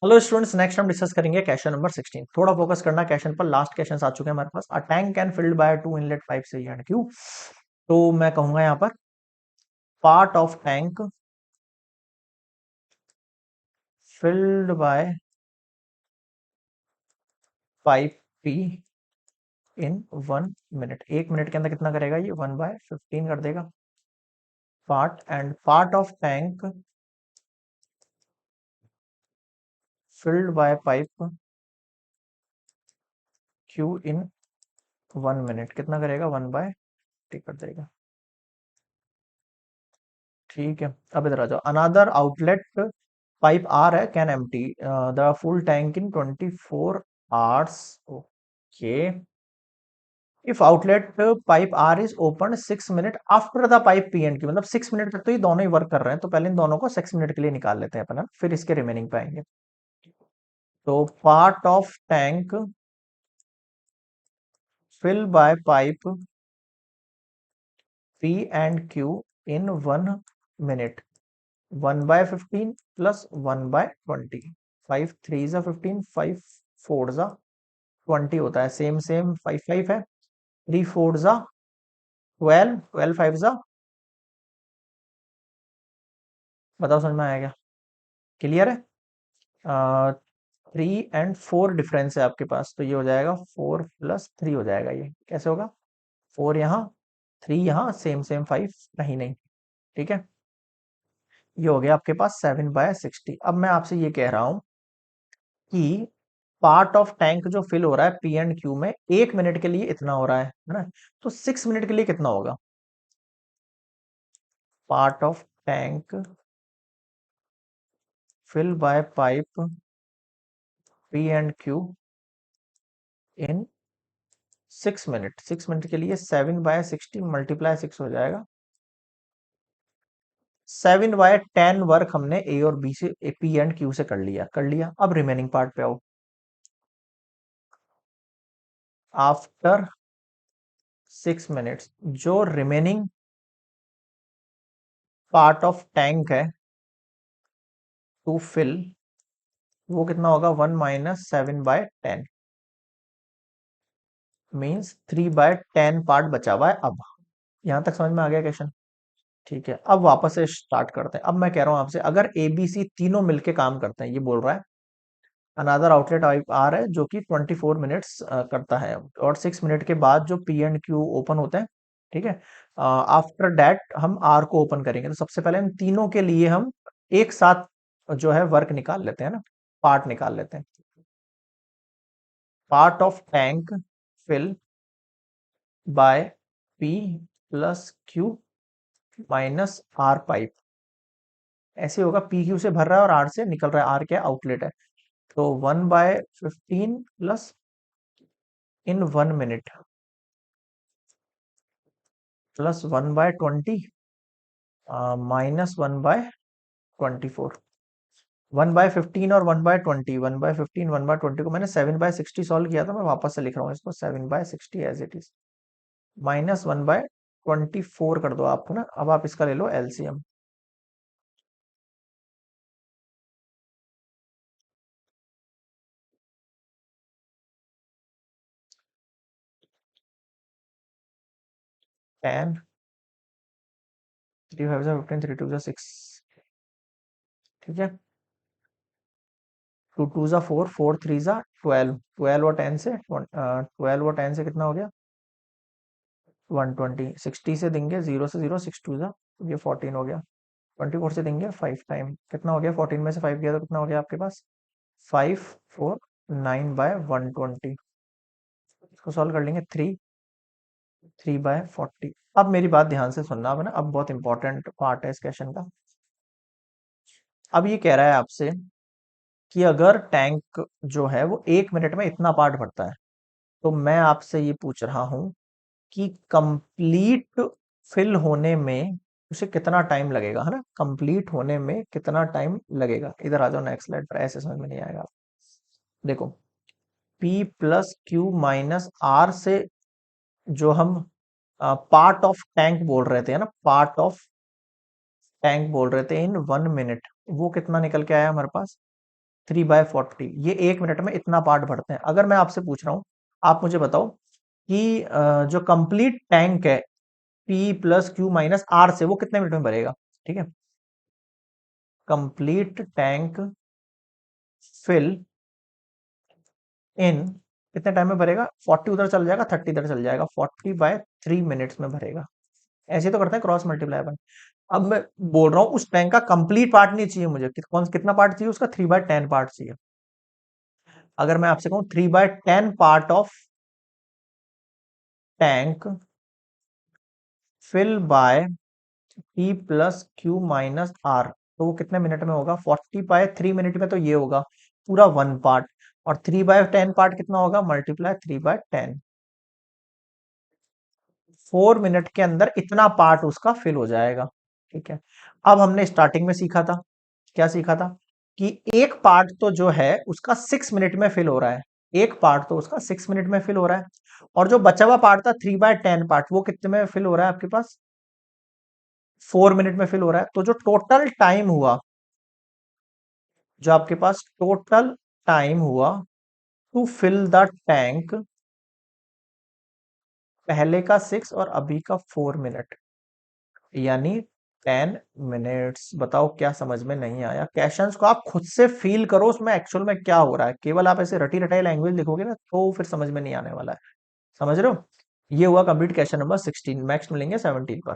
Hello students, next हम discuss करेंगे question number 16। थोड़ा फोकस करना क्वेश्चन पर। लास्ट क्वेश्चन आ चुके हैं हमारे पास। A tank can filled by two inlet pipe से एंड क्यू। तो मैं कहूंगा यहाँ पर part of tank filled by pipe P in 1 minute. 1 minute के अंदर कितना करेगा ये? 1/15 कर देगा। Part and part of tank filled by pipe Q in 1 minute कितना करेगा? 1/टी कर देगा। ठीक है, अब इधर आ जाओ। अनदर आउटलेट पाइप आर है can empty the full tank in 24 hours। Okay. If outlet pipe R is open 6 minute after the pipe P and Q, मतलब 6 मिनट तक तो ये दोनों ही वर्क कर रहे हैं, तो पहले इन दोनों को 6 मिनट के लिए निकाल लेते हैं अपन, फिर इसके रिमेनिंग पे आएंगे। तो part of tank fill by pipe P and Q in 1 minute 1/15 plus 1/20। 5 3 ज़ा 15, 5 4 ज़ा 20 होता है। सेम सेम 5 5 है। 3 4 ज़ा 12, 12 5 ज़ा। बताओ समझ में आया क्या? क्लियर है? 3 और 4 डिफरेंस है आपके पास, तो ये हो जाएगा 4 + 3 हो जाएगा। ये कैसे होगा? 4 यहाँ, 3 यहाँ, सेम सेम 5 नहीं नहीं। ठीक है, ये हो गया आपके पास 7/60। अब मैं आपसे ये कह रहा हूं कि पार्ट ऑफ टैंक जो फिल हो रहा है पी एंड क्यू में 1 मिनट के लिए इतना हो रहा है ना? तो 6 मिनट के लिए कितना होगा? Part of tank fill by pipe P and Q in 6 minute. 6 minute के लिए 7/60 मल्टीप्लाई 6 हो जाएगा। 7/10 वर्क हमने ए और बी से, पी एंड क्यू से कर लिया। अब रिमेनिंग पार्ट पे आओ। आफ्टर 6 मिनट्स जो रिमेनिंग पार्ट ऑफ टैंक है टू फिल, वो कितना होगा? 1 - 7/10 मीन्स 3/10 पार्ट बचा हुआ है। अब यहां तक समझ में आ गया क्वेश्चन? ठीक है, अब वापस से स्टार्ट करते हैं। अब मैं कह रहा हूं आपसे, अगर ए बी सी तीनों मिलके काम करते हैं, ये बोल रहा है अनदर आउटलेट आर है जो कि 24 मिनट्स करता है, और 6 मिनट के बाद जो पी एंड क्यू ओपन होते हैं। ठीक है, आफ्टर दैट हम आर को ओपन करेंगे। तो सबसे पहले इन तीनों के लिए हम एक साथ जो है वर्क निकाल लेते हैं ना, पार्ट निकाल लेते हैं। Part of tank fill by P plus Q minus R pipe. ऐसे होगा, पी क्यू से भर रहा है और आर से निकल रहा है। आर क्या? आउटलेट है। तो 1/15 प्लस इन 1 मिनट प्लस 1/20 -1/24। 1/15 और 1/20, 1/15 1/20 को मैंने 7/60 सॉल्व किया था। मैं वापस से लिख रहा हूँ इसको 7/60 एज इट इज, -1/24 कर दो आप ना। अब आप इसका ले लो एलसीएम। 10, 3 5 15, 3 2 6। ठीक है, 2 2 4, 4 3 12, 12 और 10 से 12 और 10 से कितना हो गया? 120। 60 से देंगे, 0 से 0, 6 2 ये 14 हो गया। 24 से देंगे 5 टाइम, कितना हो गया? 14 में से 5 गया तो कितना हो गया आपके पास? 549/120। इसको सॉल्व कर लेंगे। 3/40। अब मेरी बात ध्यान से सुनना अब ना, अब बहुत इंपॉर्टेंट पार्ट है इस क्वेश्चन का। अब ये कह रहा है आपसे कि अगर टैंक जो है वो 1 मिनट में इतना पार्ट भरता है, तो मैं आपसे ये पूछ रहा हूं कि कंप्लीट फिल होने में उसे कितना टाइम लगेगा, है ना? कंप्लीट होने में कितना टाइम लगेगा? इधर आ जाओ नेक्स्ट स्लाइड पर, ऐसे समझ में नहीं आएगा। देखो, P plus Q minus R से जो हम पार्ट ऑफ टैंक बोल रहे थे, है ना, पार्ट ऑफ टैंक बोल रहे थे इन 1 मिनट, वो कितना निकल के आया हमारे पास? 3/40, ये 1 मिनट में इतना पार्ट भरते हैं। अगर मैं आपसे पूछ रहा हूँ, आप मुझे बताओ कि जो कंप्लीट टैंक है P+Q-R से वो कितने मिनट में भरेगा? ठीक है, कंप्लीट टैंक फिल इन कितने टाइम में भरेगा? 40 उधर चल जाएगा, 30 इधर चल जाएगा, 40/3 मिनट्स में भरेगा। ऐसे तो करते हैं क्रॉस मल्टीप्लाई अपन। अब मैं बोल रहा हूँ उस टैंक का कंप्लीट पार्ट नहीं चाहिए मुझे, कितना पार्ट चाहिए उसका? 3/10 पार्ट चाहिए। अगर मैं आपसे कहूँ 3/10 part of tank fill by P+Q-R, तो वो कितने मिनट में होगा? 40/3 मिनट में तो ये होगा पूरा 1 पार्ट, और 3/10 पार्ट कितना होगा? मल्टीप्लाई 3/10, 4 मिनट के अंदर इतना पार्ट उसका फिल हो जाएगा। ठीक है, अब हमने स्टार्टिंग में सीखा था, क्या सीखा था? कि एक पार्ट तो जो है उसका 6 मिनट में फिल हो रहा है, एक पार्ट तो उसका 6 मिनट में फिल हो रहा है, और जो बचा हुआ पार्ट था 3/10 पार्ट, वो कितने में फिल हो रहा है आपके पास? 4 मिनट में फिल हो रहा है। तो जो टोटल टाइम हुआ, जो आपके पास टोटल टाइम हुआ टू फिल द टैंक, पहले का 6 और अभी का 4 मिनट, यानी 10 मिनट्स। बताओ क्या समझ में नहीं आया? क्वेश्चंस को आप खुद से फील करो उसमें एक्चुअल में क्या हो रहा है, केवल आप ऐसे रटी रटाई लैंग्वेज लिखोगे ना तो फिर समझ में नहीं आने वाला है। समझ रहे हो? ये हुआ कंप्लीट क्वेश्चन नंबर 16। नेक्स्ट मिलेंगे 17 पर।